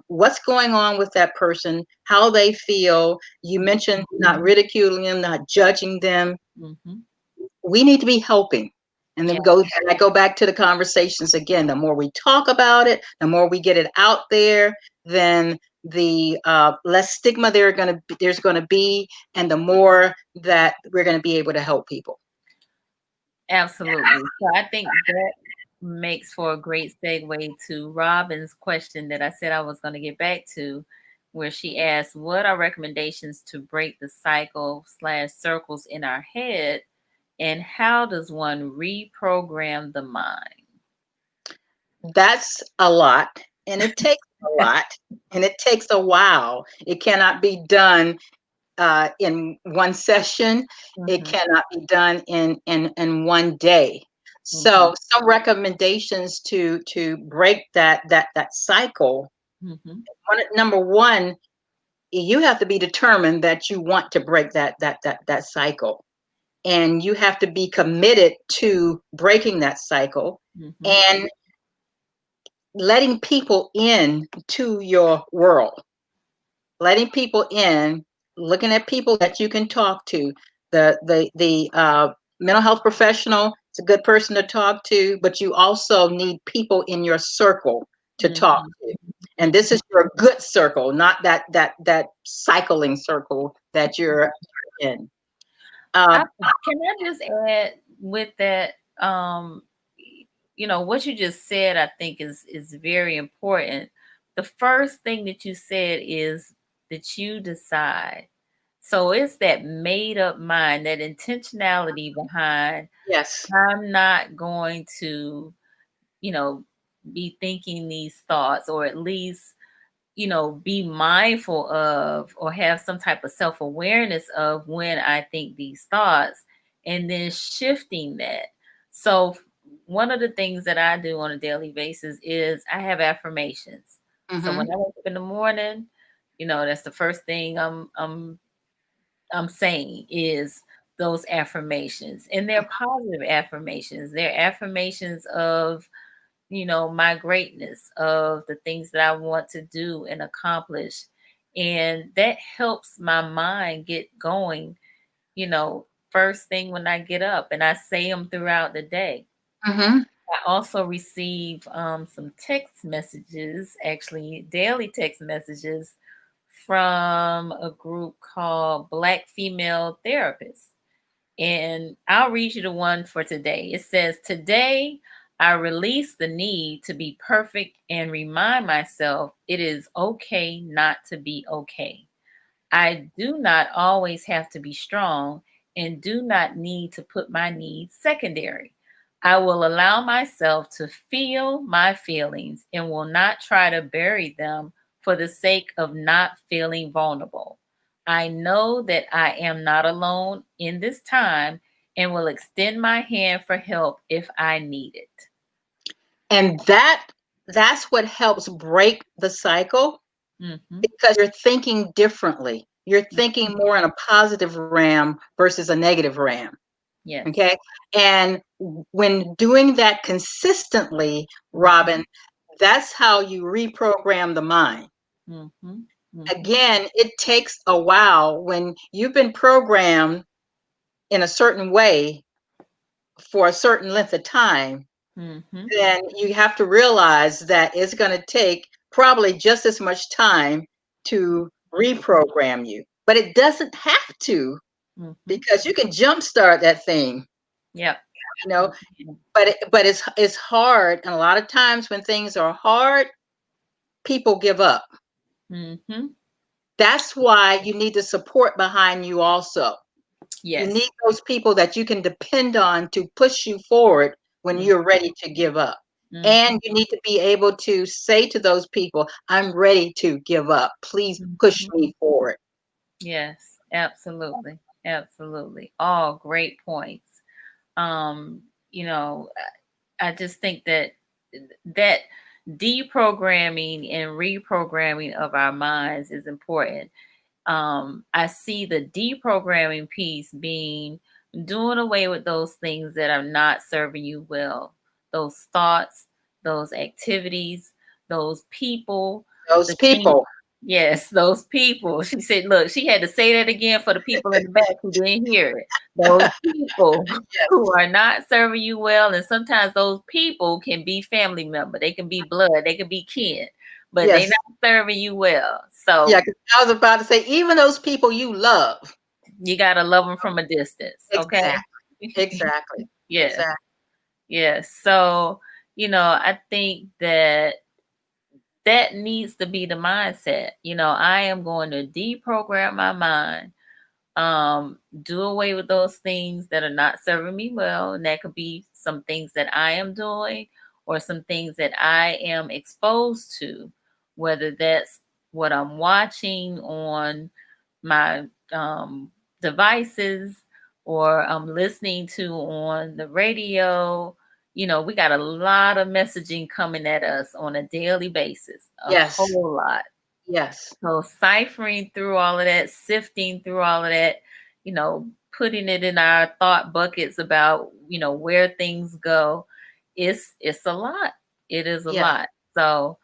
what's going on with that person, how they feel. You mentioned not ridiculing them, not judging them. mhm, We need to be helping. And then I go back to the conversations again. The more we talk about it, the more we get it out there, then the less stigma there's going to be, and the more that we're going to be able to help people. Absolutely. So I think that makes for a great segue to Robin's question that I said I was going to get back to, where she asked, what are recommendations to break the cycle/circles in our head, and how does one reprogram the mind? That's a lot, and it takes a lot, and it takes a while. It cannot be done in one session. It cannot be done in one day. So some recommendations to break that cycle. Number one, you have to be determined that you want to break that cycle, and you have to be committed to breaking that cycle and letting people in to your world, letting people in, looking at people that you can talk to. The mental health professional is a good person to talk to, but you also need people in your circle to talk to. And this is your good circle, not that cycling circle that you're in. Can I just add with that? What you just said, I think is very important. The first thing that you said is that you decide. So it's that made up mind, that intentionality behind. Yes. I'm not going to, be thinking these thoughts, or at least, be mindful of, or have some type of self-awareness of when I think these thoughts, and then shifting that. So one of the things that I do on a daily basis is I have affirmations. So when I wake up in the morning, that's the first thing I'm saying is those affirmations, and they're positive affirmations. They're affirmations of, my greatness, of the things that I want to do and accomplish. And that helps my mind get going, first thing when I get up, and I say them throughout the day. I also receive some text messages, actually daily text messages, from a group called Black Female Therapists. And I'll read you the one for today. It says, today I release the need to be perfect and remind myself it is okay not to be okay. I do not always have to be strong and do not need to put my needs secondary. I will allow myself to feel my feelings and will not try to bury them for the sake of not feeling vulnerable. I know that I am not alone in this time and will extend my hand for help if I need it. And that's what helps break the cycle, because you're thinking differently. You're thinking more in a positive RAM versus a negative RAM. Yes. Okay. And when doing that consistently, Robin, that's how you reprogram the mind. Again, it takes a while. When you've been programmed in a certain way for a certain length of time, then you have to realize that it's going to take probably just as much time to reprogram you. But it doesn't have to, because you can jumpstart that thing. Yeah. But it's hard, and a lot of times when things are hard, people give up. That's why you need the support behind you also. Yes. You need those people that you can depend on to push you forward when you're ready to give up. And you need to be able to say to those people, I'm ready to give up. Please push me forward. Yes, absolutely. Absolutely. All great points. I just think that deprogramming and reprogramming of our minds is important. I see the deprogramming piece being doing away with those things that are not serving you well, those thoughts, those activities, those people, Those people. Yes, those people. She said, look, she had to say that again for the people in the back who didn't hear it. Those people Yes. who are not serving you well, and sometimes those people can be family member, they can be blood, they can be kin, but they're Yes. not serving you well. Yeah, So 'cause I was about to say, even those people you love. you gotta love them from a distance, okay? Exactly. Exactly. Yes, Exactly. yes. So, I think that needs to be the mindset. I am going to deprogram my mind, do away with those things that are not serving me well. And that could be some things that I am doing or some things that I am exposed to, whether that's what I'm watching on my devices or I'm listening to on the radio. We got a lot of messaging coming at us on a daily basis, a Yes. whole lot. Yes. So ciphering through all of that, sifting through all of that, putting it in our thought buckets about, where things go, it's a lot. It is a Yeah. lot. So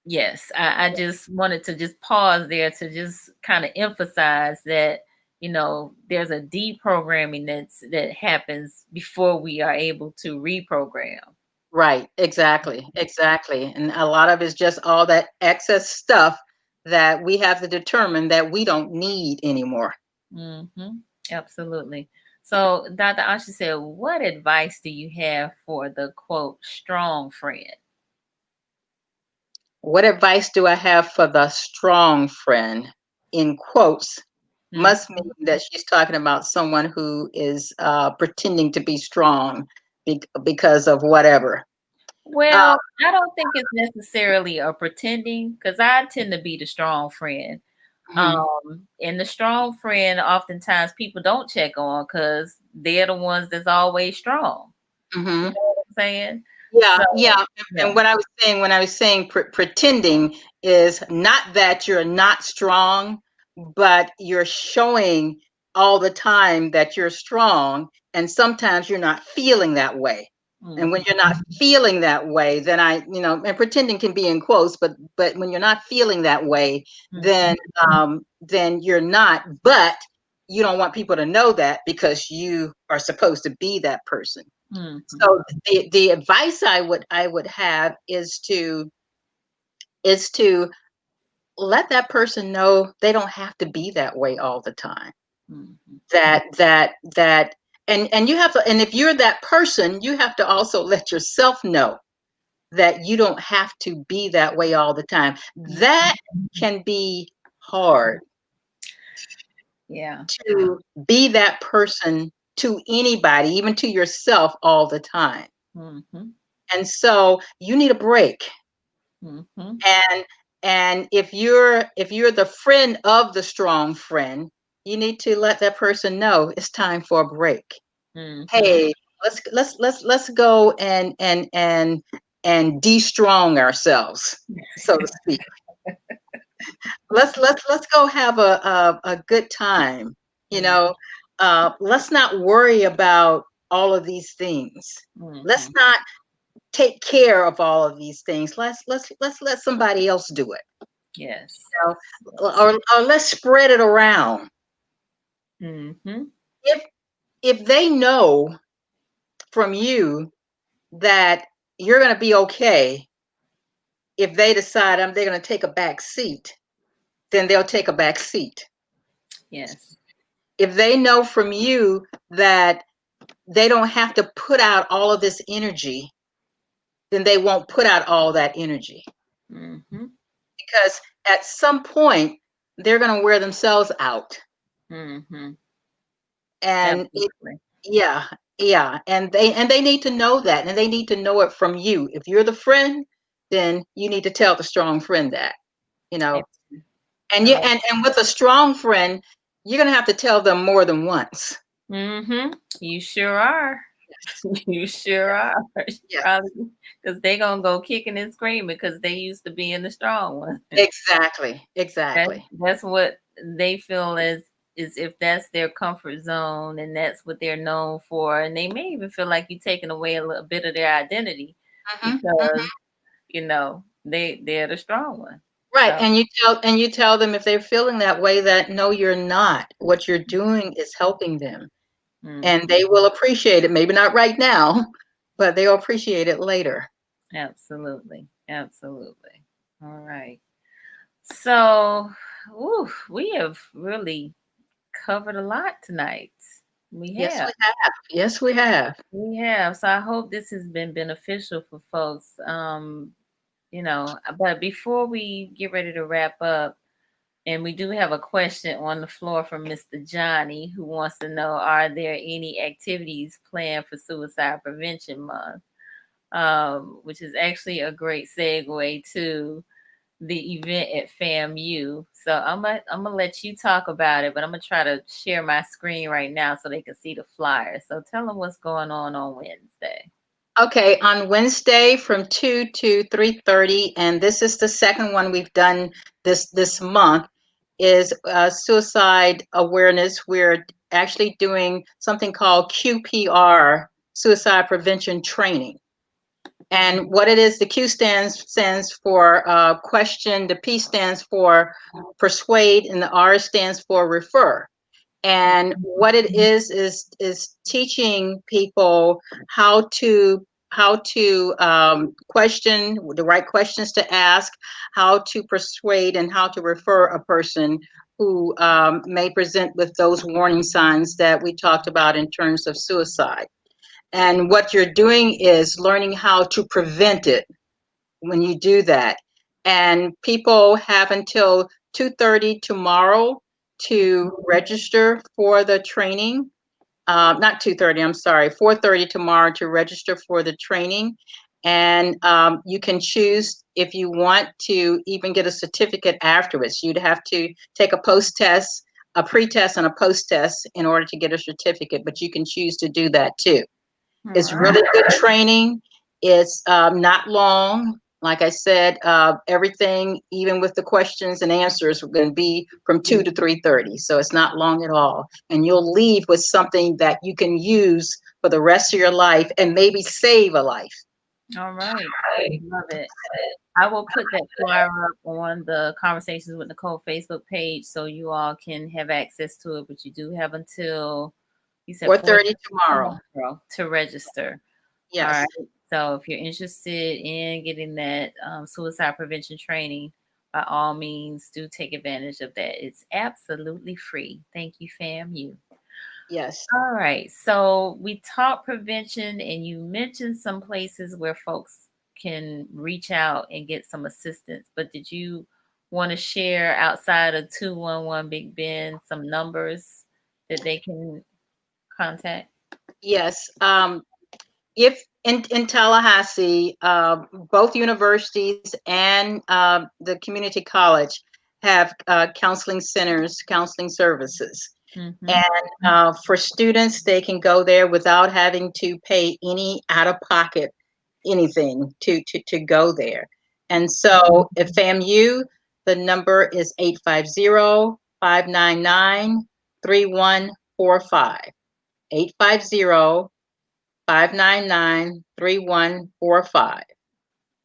yes, I just wanted to just pause there to just kind of emphasize that, there's a deprogramming that happens before we are able to reprogram. Right. Exactly. Exactly. And a lot of it's just all that excess stuff that we have to determine that we don't need anymore. Mm-hmm. Absolutely. So, Dr. Asha said, what advice do you have for the quote strong friend? What advice do I have for the strong friend? In quotes, Mm. must mean that she's talking about someone who is pretending to be strong because of whatever. Uh, Well, I don't think it's necessarily a pretending because I tend to be the strong friend. mhm, And the strong friend, oftentimes people don't check on because they're the ones that's always strong. You mhm. know what I'm saying? Yeah, So, yeah. yeah. And what I was saying when I was saying pretending is not that you're not strong, but you're showing all the time that you're strong, and sometimes you're not feeling that way. And when Mhm, you're not feeling that way, then and pretending can be in quotes, but when you're not feeling that way, mhm, then you're not. But you don't want people to know that because you are supposed to be that person. mhm, So the advice I would have is to let that person know they don't have to be that way all the time. mhm, That and you have to, and if you're that person, you have to also let yourself know that you don't have to be that way all the time. That can be hard, yeah. to be that person to anybody, even to yourself all the time. Mhm, And so you need a break. mhm, And if you're the friend of the strong friend, you need to let that person know it's time for a break. mhm. Hey, let's go and de-strong ourselves, so to speak. Let's go have a good time. You Mm, know, let's not worry about all of these things. Let's mhm. not take care of all of these things. Let's let somebody else do it. Yes. Know, Yes. or let's spread it around. Mhm, If if they know from you that you're going to be okay, if they decide they're going to take a back seat, then they'll take a back seat. yes. If they know from you that they don't have to put out all of this energy, then they won't put out all that energy, Mhm, because at some point they're going to wear themselves out. mhm. And Absolutely. yeah, yeah, and they need to know that, and they need to know it from you. If you're the friend, then you need to tell the strong friend that, you know. Amen. And I you like. and with a strong friend, you're gonna have to tell them more than once. Mhm. You sure are. You sure are. Yeah, Probably because they gonna go kicking and screaming because they used to be in the strong one. exactly, That exactly. that's what they feel is if that's their comfort zone and that's what they're known for, and they may even feel like you're taking away a little bit of their identity Hmm. because they're the strong one. Right. So, And you tell them if they're feeling that way that no, you're not. What you're doing is helping them. And mhm, they will appreciate it. Maybe not right now, but they'll appreciate it later. absolutely. Absolutely. All right. So, ooh, we have really covered a lot tonight. We Yes, have. we have. Yes, we have. We have. So I hope this has been beneficial for folks. But before we get ready to wrap up, and we do have a question on the floor from Mr. Johnny who wants to know, are there any activities planned for Suicide Prevention Month? Which is actually a great segue to the event at FAMU. So I'm gonna let you talk about it, but I'm gonna try to share my screen right now so they can see the flyer. So tell them what's going on Wednesday. Okay, on Wednesday from 2 to 3:30, and this is the second one we've done this month, is suicide awareness. We're actually doing something called QPR, suicide prevention training. And what it is, the Q stands for question, the P stands for persuade, and the R stands for refer. And what it is teaching people how to question, the right questions to ask, how to persuade, and how to refer a person who may present with those warning signs that we talked about in terms of suicide. And what you're doing is learning how to prevent it when you do that. And people have until 2:30 tomorrow to register for the training. Not 2:30, I'm sorry, 4:30 tomorrow to register for the training. And you can choose if you want to even get a certificate afterwards. You'd have to take a post test, a pre-test and a post test in order to get a certificate, but you can choose to do that too. All It's right. really good training. It's not long. Like I said, everything, even with the questions and answers, are going to be from 2 to 3:30. So it's not long at all. And you'll leave with something that you can use for the rest of your life and maybe save a life. All right. Love it. I will put that flyer up on the Conversations with Nicole Facebook page so you all can have access to it. But you do have until, you said 4:30 tomorrow. tomorrow to register. All Yes. right. So if you're interested in getting that suicide prevention training, by all means, do take advantage of that. It's absolutely free. Thank you, FAMU. Yes. All right. So we talked prevention, and you mentioned some places where folks can reach out and get some assistance. But did you want to share outside of 211 Big Ben some numbers that they can contact? Yes. If in Tallahassee, both universities and the community college have counseling centers, counseling services. Mm-hmm. And for students, they can go there without having to pay any out of pocket anything to go there. And so at FAMU, the number is 850-599-3145. 850-599-3145.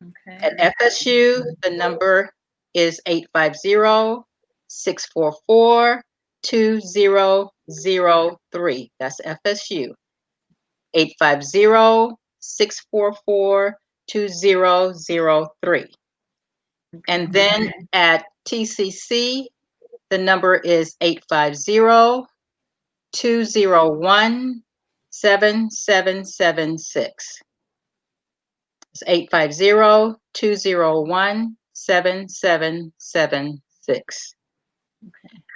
Okay. At FSU, the number is 850-644-2003. That's FSU. 850-644-2003. And Okay. then at TCC, the number is 850-201-7776. It's 850-201-7776.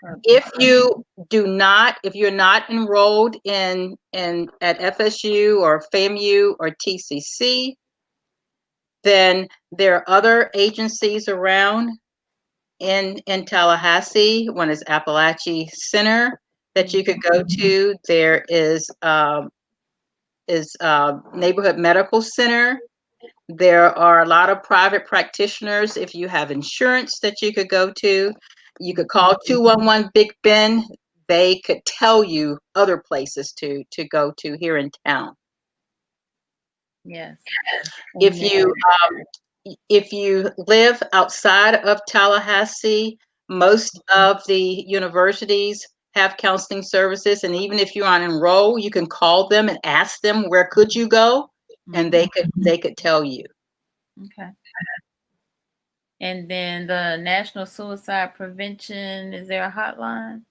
Perfect. If you're not enrolled in at FSU or FAMU or TCC, then there are other agencies around in Tallahassee. One is Appalachia Center that you could go to. There is Neighborhood Medical Center. There are a lot of private practitioners. If you have insurance that you could go to, you could call 211 Big Ben. They could tell you other places to go to here in town. Yes. If Amen. if you live outside of Tallahassee, most of the universities have counseling services, and even if you're on enroll, you can call them and ask them where could you go, and they could tell you. Okay. And then the National Suicide Prevention, is there a hotline?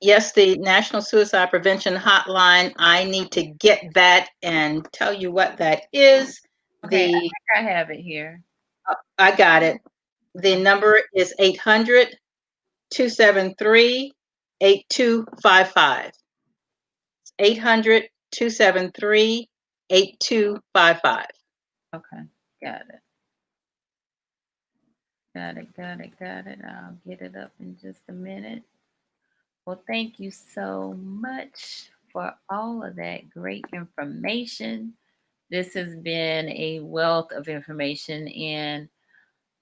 Yes, the National Suicide Prevention Hotline. I need to get that and tell you what that is. Okay, I think I have it here. I got it. The number is 800-273-8255. 800-273-8255. Okay, got it. Got it. I'll get it up in just a minute. Well, thank you so much for all of that great information. This has been a wealth of information, and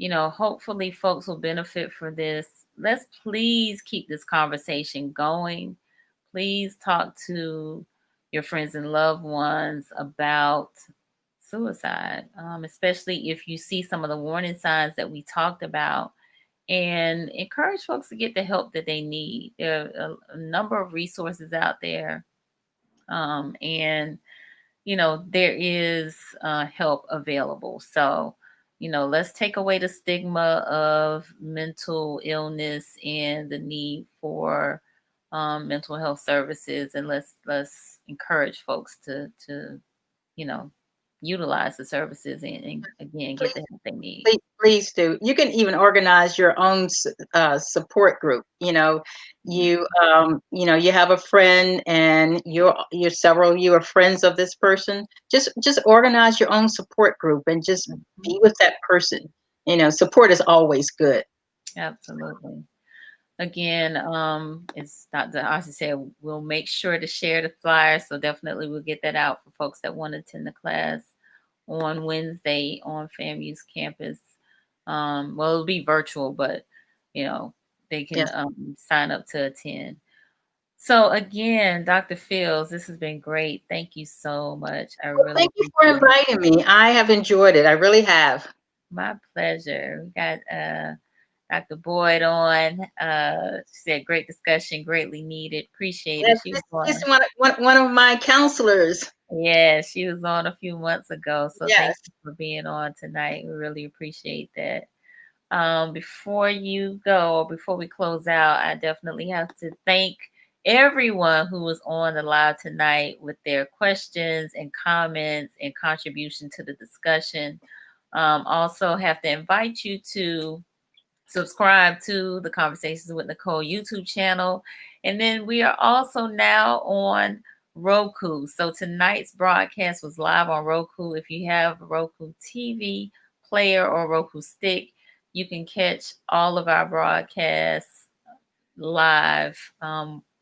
hopefully folks will benefit from this. Let's please keep this conversation going. Please talk to your friends and loved ones about suicide, especially if you see some of the warning signs that we talked about, and encourage folks to get the help that they need. There are a number of resources out there, and there is help available. So, let's take away the stigma of mental illness and the need for mental health services, and let's encourage folks to utilize the services and again get the help they need. Please do. You can even organize your own support group. You have a friend, and you're several of you are friends of this person. Just organize your own support group and just be with that person. Support is always good. Absolutely. Again, it's Dr. Austin said we'll make sure to share the flyer, so definitely we'll get that out for folks that want to attend the class on Wednesday on FAMU's campus. Well, it'll be virtual, but they can Yes. sign up to attend. So again, Dr. Fields, this has been great. Thank you so much. I really Thank you for inviting me. I have enjoyed it. I really have. My pleasure. We got Dr. Boyd on. She said great discussion, greatly needed. Appreciate it. Yes, She this was is on. one of my counselors. Yeah, she was on a few months ago. So thank Yes. you for being on tonight. We really appreciate that. Before you go, or before we close out, I definitely have to thank everyone who was on the live tonight with their questions and comments and contribution to the discussion. Also have to invite you to subscribe to the Conversations with Nicole YouTube channel. And then we are also now on Roku. So tonight's broadcast was live on Roku. If you have a Roku TV player or Roku stick, you can catch all of our broadcasts live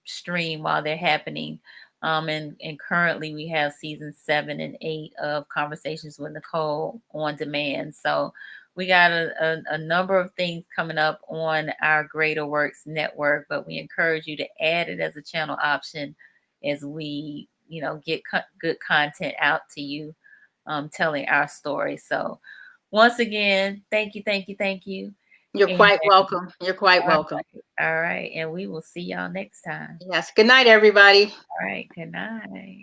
stream while they're happening. And currently we have season 7 and 8 of Conversations with Nicole on demand. So we got a number of things coming up on our Greater Works network, but we encourage you to add it as a channel option as we, get good content out to you, telling our story. So once again, thank you. You're And quite welcome. You're quite all welcome. right. And we will see y'all next time. Yes. Good night, everybody. All right. Good night.